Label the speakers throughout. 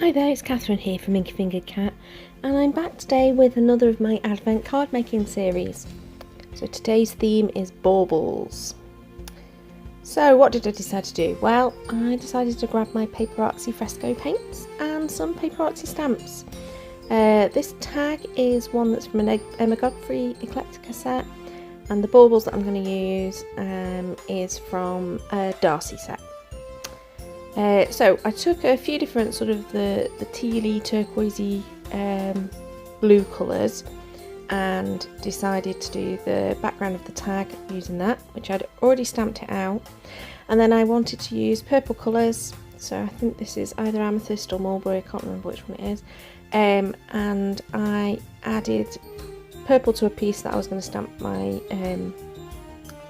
Speaker 1: Hi there, it's Catherine here from Inky Fingered Cat, and I'm back today with another of my Advent card making series. So today's theme is baubles. So what did I decide to do? Well, I decided to grab my Paperartsy fresco paints and some Paperartsy stamps. This tag is one that's from an Emma Godfrey Eclectica set, and the baubles that I'm going to use is from a Darcy set. So I took a few different sort of the tealy, turquoisey blue colours and decided to do the background of the tag using that, which I'd already stamped it out. And then I wanted to use purple colours, so I think this is either amethyst or mulberry, I can't remember which one it is. And I added purple to a piece that I was going to stamp my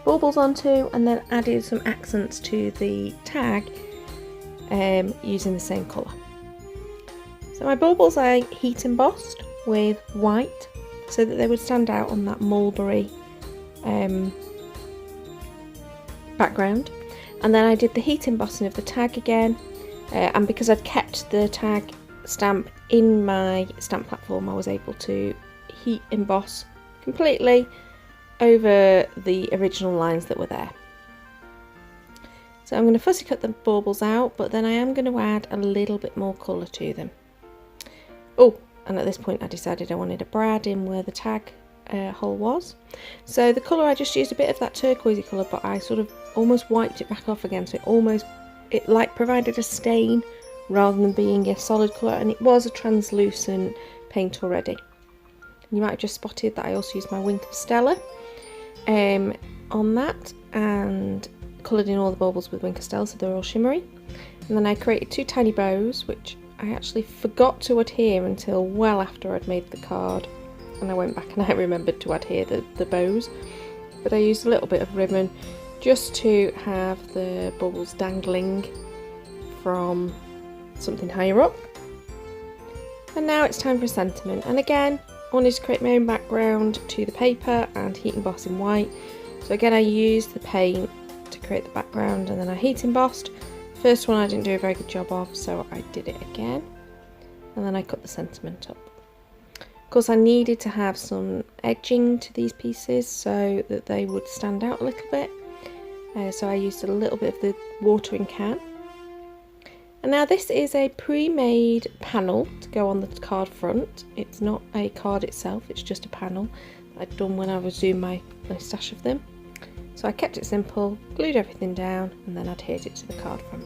Speaker 1: baubles onto, and then added some accents to the tag using the same colour. So my baubles I heat embossed with white so that they would stand out on that mulberry background, and then I did the heat embossing of the tag again, and because I'd kept the tag stamp in my stamp platform, I was able to heat emboss completely over the original lines that were there. So I'm going to fussy cut the baubles out, but then I am going to add a little bit more colour to them. Oh, and at this point I decided I wanted a brad in where the tag hole was. So the colour, I just used a bit of that turquoisey colour, but I sort of almost wiped it back off again, so it like provided a stain rather than being a solid colour, and it was a translucent paint already. You might have just spotted that I also used my Wink of Stella on that, and coloured in all the baubles with Wink of Stella so they're all shimmery. And then I created two tiny bows, which I actually forgot to adhere until well after I'd made the card, and I went back and I remembered to adhere the bows, but I used a little bit of ribbon just to have the baubles dangling from something higher up. And now it's time for a sentiment, and again I wanted to create my own background to the paper and heat emboss in white. So again I used the paint to create the background, and then I heat embossed. First one I didn't do a very good job of, so I did it again, and then I cut the sentiment up. Of course I needed to have some edging to these pieces so that they would stand out a little bit, so I used a little bit of the watering can. And now this is a pre-made panel to go on the card front. It's not a card itself, it's just a panel that I'd done when I was doing my stash of them. So I kept it simple, glued everything down, and then adhered it to the card front.